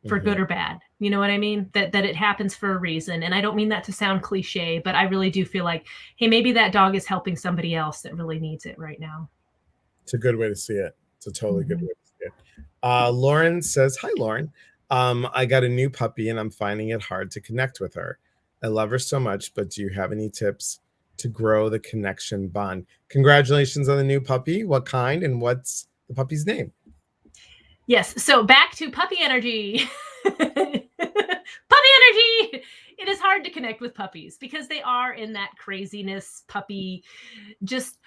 for good or bad. You know what I mean? That it happens for a reason. And I don't mean that to sound cliche, but I really do feel like, hey, maybe that dog is helping somebody else that really needs it right now. It's a good way to see it. It's a totally good way to see it. Lauren says, hi, Lauren. I got a new puppy and I'm finding it hard to connect with her. I love her so much, but do you have any tips to grow the connection bond? Congratulations on the new puppy. What kind and what's the puppy's name? Yes. So back to puppy energy. Puppy energy. It is hard to connect with puppies because they are in that craziness puppy. Just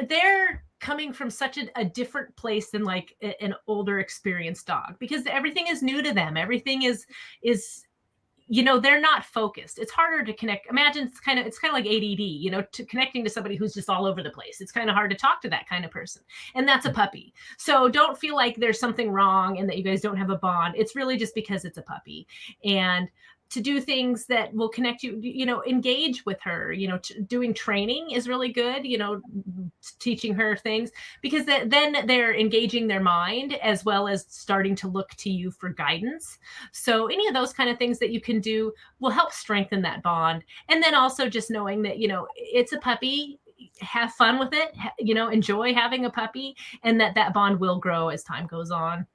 they're coming from such a different place than like an older experienced dog, because everything is new to them. Everything is they're not focused. It's harder to connect. Imagine it's kind of like ADD, to connecting to somebody who's just all over the place. It's kind of hard to talk to that kind of person. And that's a puppy. So don't feel like there's something wrong and that you guys don't have a bond. It's really just because it's a puppy. And to do things that will connect you, engage with her, doing training is really good, teaching her things, because then they're engaging their mind as well as starting to look to you for guidance. So any of those kind of things that you can do will help strengthen that bond. And then also just knowing that, it's a puppy, have fun with it, enjoy having a puppy, and that bond will grow as time goes on.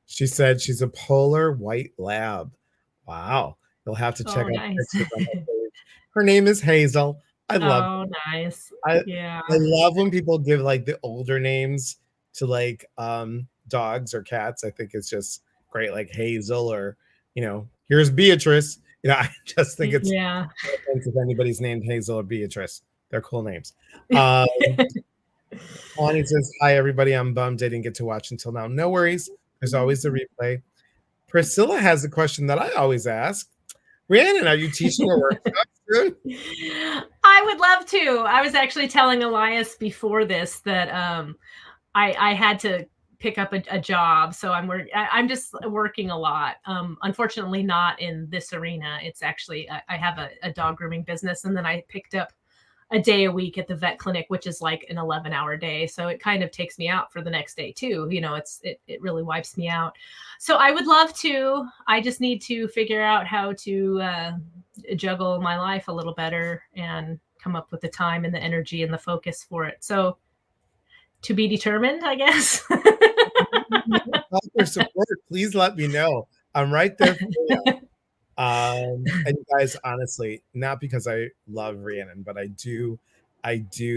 She said she's a polar white lab. Wow. You'll have to check Oh, out nice. pictures on her page. Her name is Hazel. I love Oh, nice. I Yeah. I love when people give like the older names to like dogs or cats. I think it's just great, like Hazel, or here's Beatrice. I just think it's Yeah. if anybody's named Hazel or Beatrice. They're cool names. Um Connie says, hi everybody. I'm bummed I didn't get to watch until now. No worries. There's always a replay. Priscilla has a question that I always ask. Rhiannon, are you teaching a workshop soon? I would love to. I was actually telling Elias before this that I had to pick up a job, so I'm just working a lot. Unfortunately, not in this arena. It's actually I have a dog grooming business, and then I picked up a day a week at the vet clinic, which is like an 11-hour day. So it kind of takes me out for the next day too. It really wipes me out. So I would love to. I just need to figure out how to juggle my life a little better and come up with the time and the energy and the focus for it. So to be determined, I guess. For support, please let me know. I'm right there for you. And you guys, honestly, not because I love Rhiannon, but I do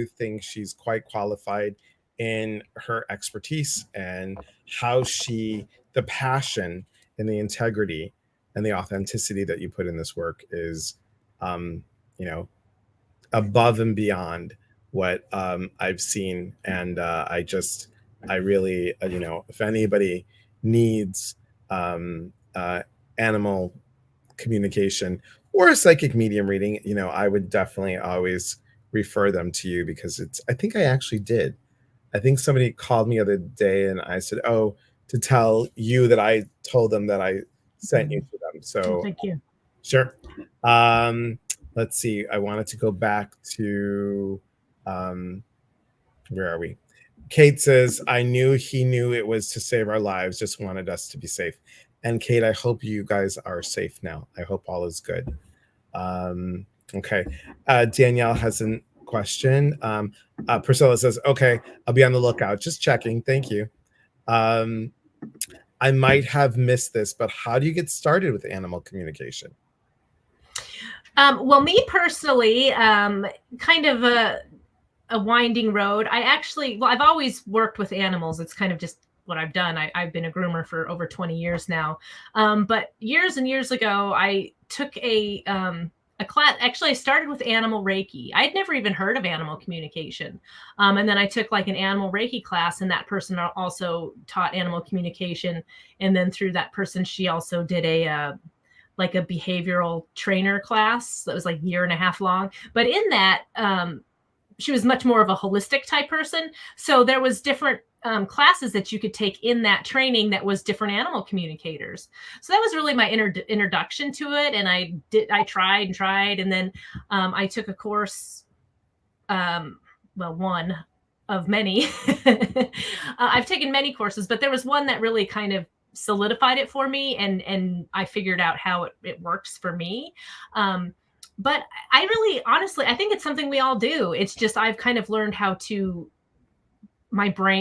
think she's quite qualified in her expertise and how the passion and the integrity and the authenticity that you put in this work is, above and beyond what I've seen. And I really, if anybody needs animal communication or a psychic medium reading, I would definitely always refer them to you, because I think I actually did. I think somebody called me the other day and I said, oh, to tell you that I told them that I sent you to them. So thank you. Sure. Let's see. I wanted to go back to where are we? Kate says, I knew he knew it was to save our lives, just wanted us to be safe. And Kate, I hope you guys are safe now. I hope all is good. Okay. Danielle has a question. Priscilla says, okay, I'll be on the lookout. Just checking. Thank you. I might have missed this, but how do you get started with animal communication? Well, me personally, kind of a winding road. I've always worked with animals. It's kind of just what I've done. I've been a groomer for over 20 years now. But years and years ago, I took a class. Actually, I started with animal Reiki. I'd never even heard of animal communication. And then I took like an animal Reiki class, and that person also taught animal communication. And then through that person, she also did a behavioral trainer class that was like 1.5 years long. But in that, she was much more of a holistic type person. So there was different classes that you could take in that training that was different animal communicators. So that was really my introduction to it. And I tried. And then I took a course, one of many. I've taken many courses, but there was one that really kind of solidified it for me, and I figured out how it works for me. But I really, honestly, I think it's something we all do. It's just I've kind of learned how to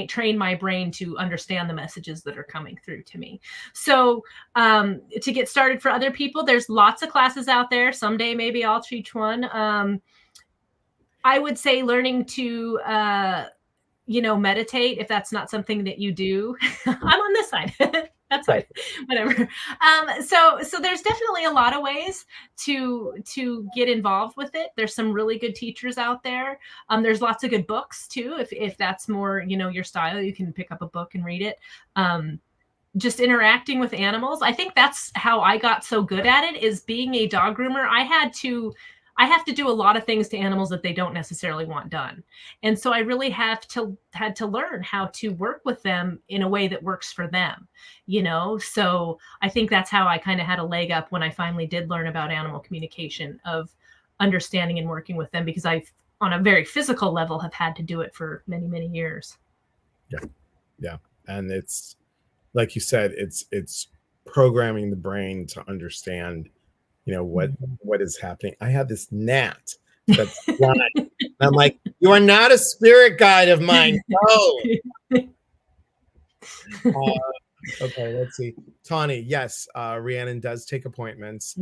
train my brain to understand the messages that are coming through to me. So to get started for other people, there's lots of classes out there. Someday maybe I'll teach one. I would say learning to meditate, if that's not something that you do. I'm on this side. That's fine. Whatever. So there's definitely a lot of ways to get involved with it. There's some really good teachers out there. There's lots of good books too. If that's more, your style, you can pick up a book and read it. Just interacting with animals. I think that's how I got so good at it, is being a dog groomer. I had to I have to do a lot of things to animals that they don't necessarily want done. And so I really had to learn how to work with them in a way that works for them, you know? So I think that's how I kind of had a leg up when I finally did learn about animal communication, of understanding and working with them, because I've, on a very physical level, have had to do it for many, many years. Yeah. Yeah. And it's like you said, it's programming the brain to understand, what is happening. I have this gnat that's flying. I'm like, you are not a spirit guide of mine. No. Okay, let's see. Tawny, yes, Rhiannon does take appointments.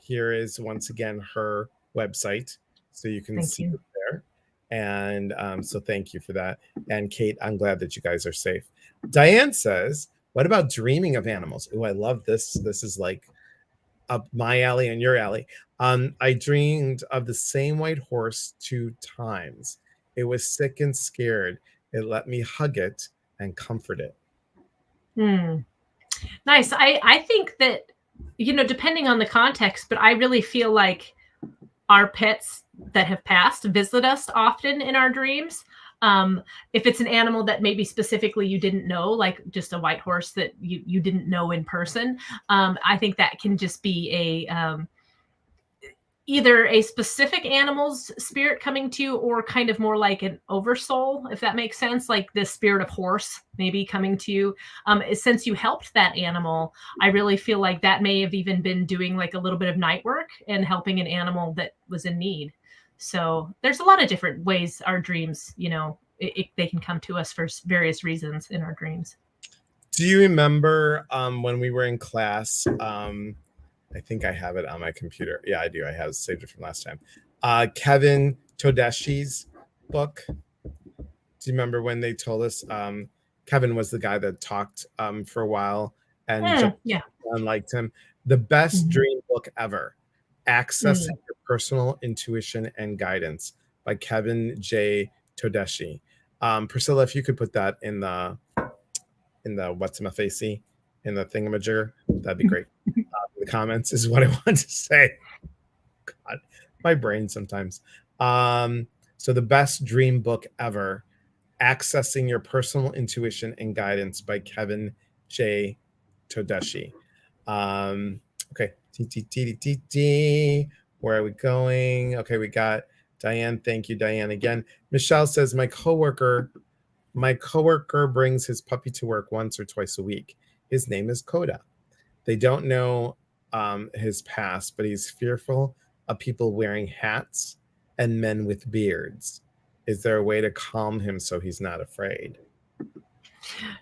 Here is once again her website, so you can see it there. And so thank you for that. And Kate, I'm glad that you guys are safe. Diane says, what about dreaming of animals? Oh, I love this. This is like up my alley and your alley. I dreamed of the same white horse 2 times. It was sick and scared. It let me hug it and comfort it. Nice. I think that, depending on the context, but I really feel like our pets that have passed visit us often in our dreams. If it's an animal that maybe specifically you didn't know, like just a white horse that you didn't know in person, I think that can just be either a specific animal's spirit coming to you, or kind of more like an oversoul, if that makes sense, like the spirit of horse maybe coming to you. Since you helped that animal, I really feel like that may have even been doing like a little bit of night work and helping an animal that was in need. So there's a lot of different ways our dreams, they can come to us for various reasons in our dreams. Do you remember when we were in class? I think I have it on my computer. Yeah, I do. I have saved it from last time. Kevin Todeshi's book. Do you remember when they told us Kevin was the guy that talked for a while and John liked him? The best dream book ever, Accessing Your Personal Intuition and Guidance by Kevin J. Todeshi. Priscilla, if you could put that in the what's my facey in the thingamajigger, that'd be great. The comments is what I want to say. God, my brain sometimes. So the best dream book ever, Accessing Your Personal Intuition and Guidance by Kevin J. Todeshi. Okay. Where are we going? Okay, we got Diane. Thank you, Diane. Again, Michelle says, my coworker brings his puppy to work once or twice a week. His name is Coda. They don't know his past, but he's fearful of people wearing hats and men with beards. Is there a way to calm him so he's not afraid?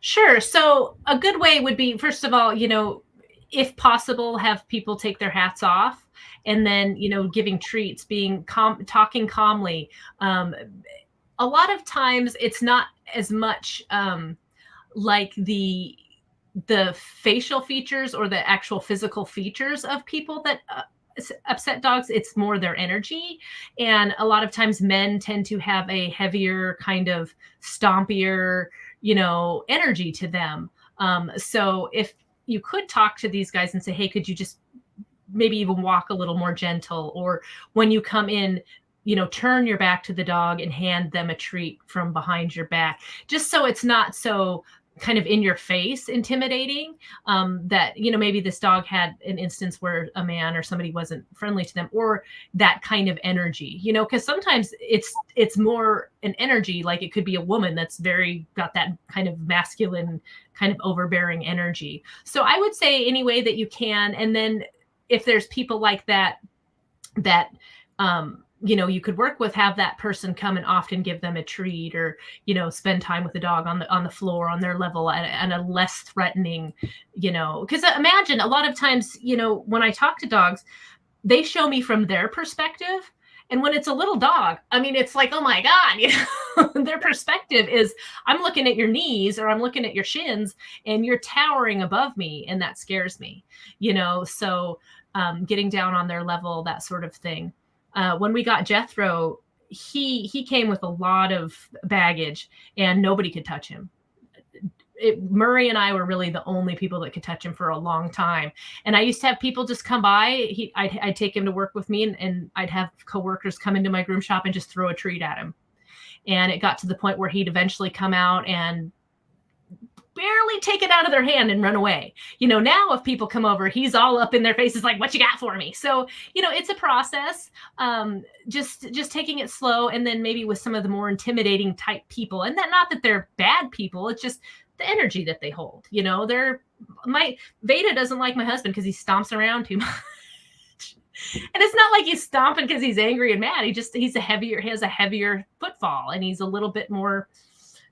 Sure. So a good way would be, first of all, if possible, have people take their hats off, and then, giving treats, being calm, talking calmly. A lot of times it's not as much like the facial features or the actual physical features of people that upset dogs. It's more their energy. And a lot of times men tend to have a heavier, kind of stompier, energy to them. So if you could talk to these guys and say, hey, could you just maybe even walk a little more gentle? Or when you come in, turn your back to the dog and hand them a treat from behind your back, just so it's not so kind of in your face intimidating, that, maybe this dog had an instance where a man or somebody wasn't friendly to them, or that kind of energy, because sometimes it's more an energy, like it could be a woman that's got that kind of masculine, kind of overbearing energy. So I would say any way that you can. And then if there's people like that you could work with, have that person come and often give them a treat, or, spend time with the dog on the floor on their level, and a less threatening, because imagine a lot of times, when I talk to dogs, they show me from their perspective. And when it's a little dog, I mean, it's like, oh my God, their perspective is, I'm looking at your knees, or I'm looking at your shins, and you're towering above me. And that scares me, so getting down on their level, that sort of thing. When we got Jethro, he came with a lot of baggage, and nobody could touch him. Murray and I were really the only people that could touch him for a long time. And I used to have people just come by. I'd take him to work with me, and I'd have coworkers come into my groom shop and just throw a treat at him. And it got to the point where he'd eventually come out and barely take it out of their hand and run away. Now if people come over, he's all up in their faces like, what you got for me? So, it's a process. Just taking it slow, and then maybe with some of the more intimidating type people, and not that they're bad people, it's just the energy that they hold. Veda doesn't like my husband because he stomps around too much. And it's not like he's stomping because he's angry and mad. He has a heavier footfall, and he's a little bit more,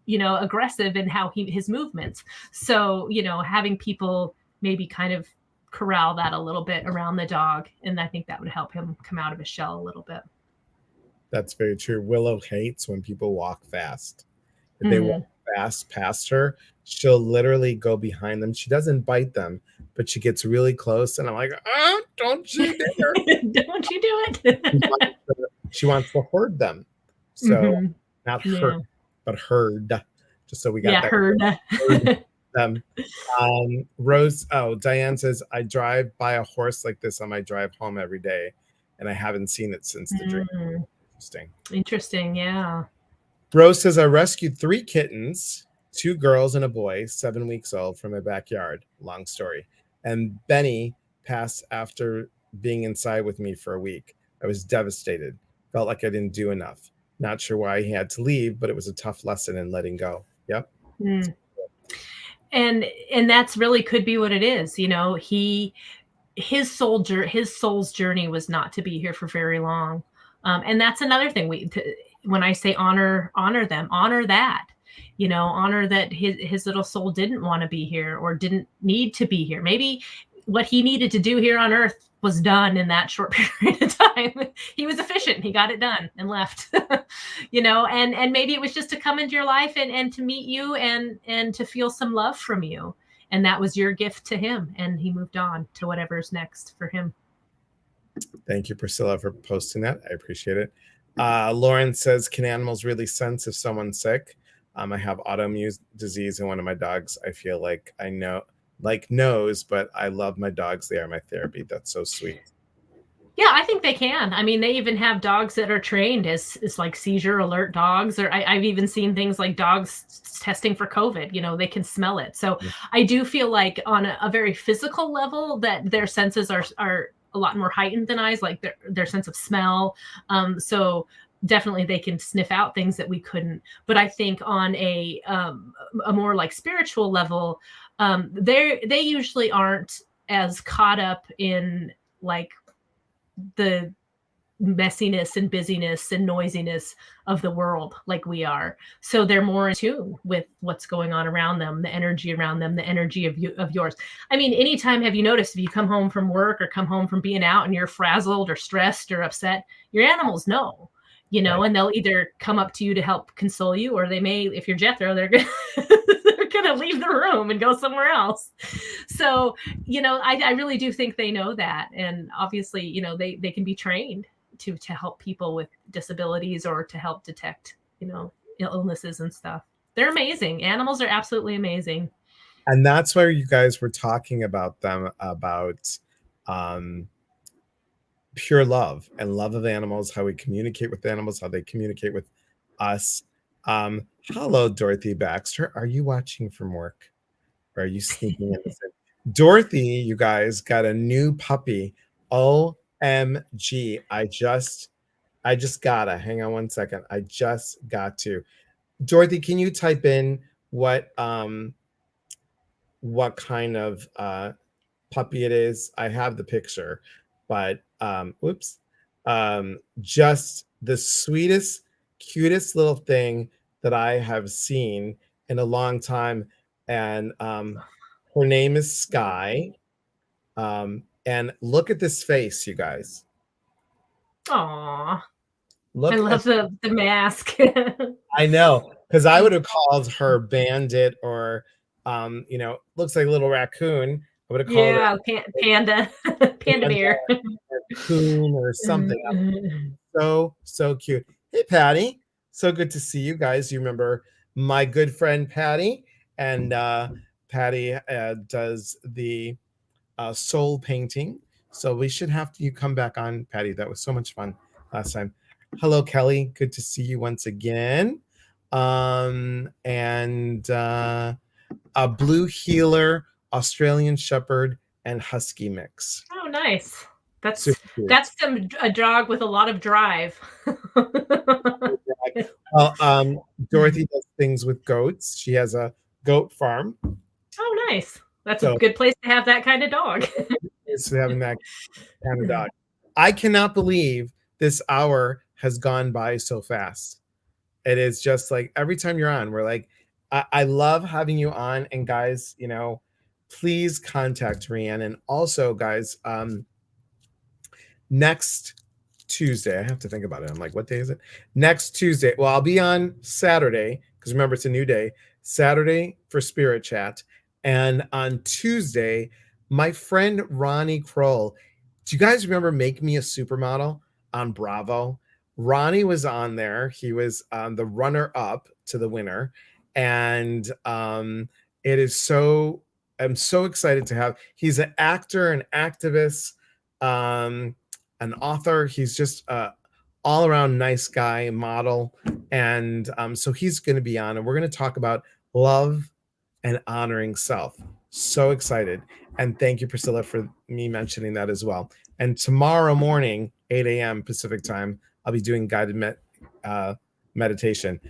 aggressive in how his movements. So, having people maybe kind of corral that a little bit around the dog, and I think that would help him come out of his shell a little bit. That's very true. Willow hates when people walk fast. If they walk fast past her, she'll literally go behind them. She doesn't bite them, but she gets really close, and I'm like, oh, don't you dare. Don't you do it. She wants to herd them. So not hurt, but herd. Just so we got that. Herd them. Rose, Diane says, I drive by a horse like this on my drive home every day, and I haven't seen it since the dream. Interesting, yeah. Rose says, I rescued 3 kittens, 2 girls and a boy, 7 weeks old, from my backyard. Long story. And Benny passed after being inside with me for a week. I was devastated. Felt like I didn't do enough. Not sure why he had to leave, but it was a tough lesson in letting go. Yep. And that's really could be what it is. His soul's journey was not to be here for very long. And that's another thing when I say honor them, honor that, honor that his little soul didn't want to be here or didn't need to be here. Maybe what he needed to do here on earth was done in that short period of time. He was efficient. He got it done and left, and maybe it was just to come into your life and to meet you and to feel some love from you. And that was your gift to him. And he moved on to whatever's next for him. Thank you, Priscilla, for posting that. I appreciate it. Lauren says, can animals really sense if someone's sick? I have autoimmune disease in one of my dogs. I feel like I knows, but I love my dogs. They are my therapy. That's so sweet. Yeah, I think they can. I mean, they even have dogs that are trained as like seizure alert dogs, or I've even seen things like dogs testing for COVID. They can smell it. So I do feel like on a very physical level that their senses are a lot more heightened than ours, like their sense of smell. So definitely they can sniff out things that we couldn't. But I think on a more like spiritual level, they usually aren't as caught up in like the messiness and busyness and noisiness of the world like we are. So they're more in tune with what's going on around them, the energy around them, the energy of yours. I mean, anytime have you noticed if you come home from work or come home from being out and you're frazzled or stressed or upset, your animals know, right. And they'll either come up to you to help console you, or they may, if you're Jethro, they're going to leave the room and go somewhere else. So, I really do think they know that. And obviously, they can be trained to help people with disabilities or to help detect, illnesses and stuff. They're amazing. Animals are absolutely amazing. And that's where you guys were talking about them, about pure love and love of animals, how we communicate with animals, how they communicate with us. Hello, Dorothy Baxter. Are you watching from work? Or are you sneaking in? Dorothy, you guys, got a new puppy. OMG. I just gotta hang on one second. I just got to. Dorothy, can you type in what kind of puppy it is? I have the picture, but just the sweetest, cutest little thing that I have seen in a long time. And her name is Sky. And look at this face, you guys. Aww. I love the mask. I know, because I would have called her Bandit or, looks like a little raccoon. I would have called her Panda bear. Raccoon or something. So cute. Hey, Patty. So good to see you guys. You remember my good friend Patty? and Patty does the soul painting. So we should have you come back on, Patty. That was so much fun last time. Hello, Kelly. Good to see you once again. And a blue healer, Australian Shepherd, and Husky mix. Oh, nice. That's Super cool. that's a dog with a lot of drive. Well, Dorothy does things with goats. She has a goat farm. Oh, nice. That's a good place to have that kind of dog. Is having that kind of dog. I cannot believe this hour has gone by so fast. It is just like every time you're on, we're like, I love having you on. And guys, you know, please contact Rhiannon. Also, guys, next Tuesday, I have to think about it. I'm like, what day is it? Next Tuesday. Well, I'll be on Saturday because remember, it's a new day. Saturday for Spirit Chat. And on Tuesday, my friend Ronnie Kroll. Do you guys remember Make Me a Supermodel on Bravo? Ronnie was on there. He was the runner up to the winner. And it is so, I'm so excited to have, he's an actor, an activist, an author. He's just all around nice guy, model. And so he's going to be on, and we're going to talk about love and honoring self. So excited. And thank you, Priscilla, for me mentioning that as well. And tomorrow morning, 8 a.m. Pacific time, I'll be doing guided meditation.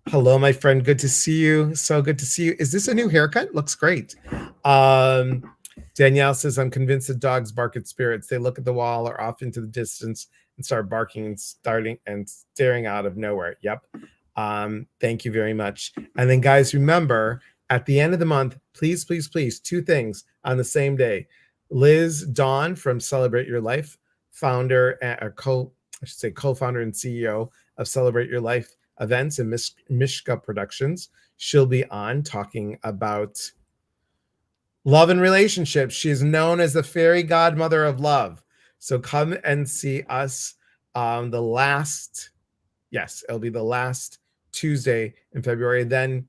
Hello, my friend. Good to see you. So good to see you. Is this a new haircut? Looks great. Danielle says, I'm convinced that dogs bark at spirits. They look at the wall or off into the distance and start barking and staring out of nowhere. Yep. Thank you very much. And then, guys, remember, at the end of the month, please, please, please, two things on the same day. Liz Dawn from Celebrate Your Life, founder, co-founder and CEO of Celebrate Your Life events and Mishka Productions. She'll be on talking about love and relationships. She is known as the fairy godmother of love. So come and see us it'll be the last Tuesday in February. Then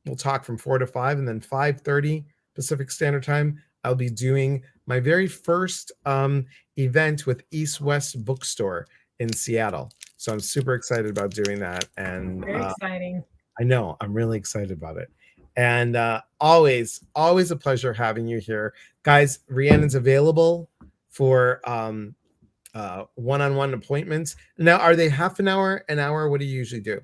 we'll talk from 4 to 5, and then 5:30 Pacific Standard Time, I'll be doing my very first event with East West Bookstore in Seattle. So I'm super excited about doing that. And very exciting. I know, I'm really excited about it. And always a pleasure having you here. Guys, Rhiannon's available for one-on-one appointments. Now, are they half an hour, an hour? What do you usually do?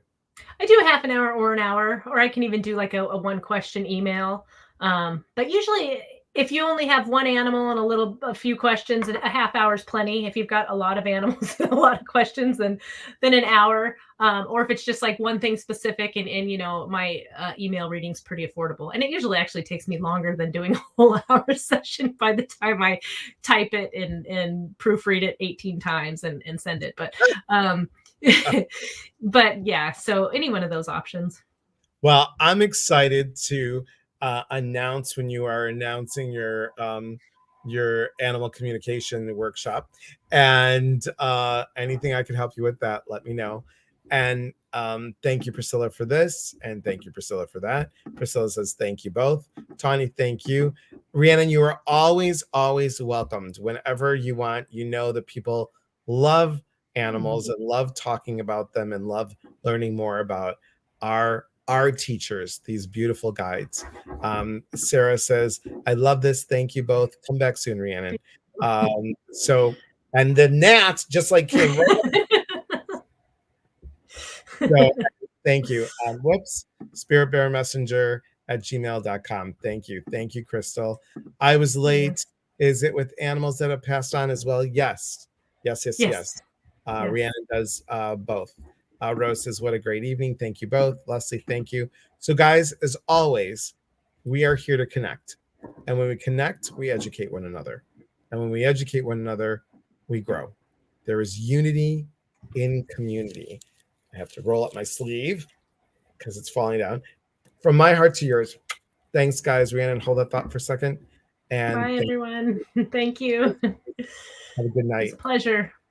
I do a half an hour or an hour, or I can even do like a one question email. But usually if you only have one animal and a few questions, a half hour is plenty. If you've got a lot of animals and a lot of questions, then an hour. Or if it's just like one thing specific, and you know, my email reading's pretty affordable, and it usually actually takes me longer than doing a whole hour session by the time I type it and proofread it 18 times and send it. But but yeah, so any one of those options. Well, I'm excited to announce when you are announcing your animal communication workshop, and anything I can help you with that, let me know. And thank you, Priscilla, for this, and thank you, Priscilla, for that. Priscilla says thank you both. Tawny, thank you. Rhiannon, you are always welcomed whenever you want. You know that people love animals and love talking about them and love learning more about our teachers, these beautiful guides. Sarah says, I love this. Thank you both. Come back soon, Rhiannon. So, and the gnat just like came right so, thank you. Whoops. spiritbearmessenger@gmail.com. Thank you. Thank you, Crystal. I was late. Is it with animals that have passed on as well? Yes. Yes. Rhiannon does both. Rose says, what a great evening. Thank you both. Leslie, thank you. So guys, as always, we are here to connect. And when we connect, we educate one another. And when we educate one another, we grow. There is unity in community. I have to roll up my sleeve because it's falling down. From my heart to yours. Thanks, guys. Rhiannon, hold that thought for a second. And bye, everyone. Thank you. Have a good night. It's a pleasure.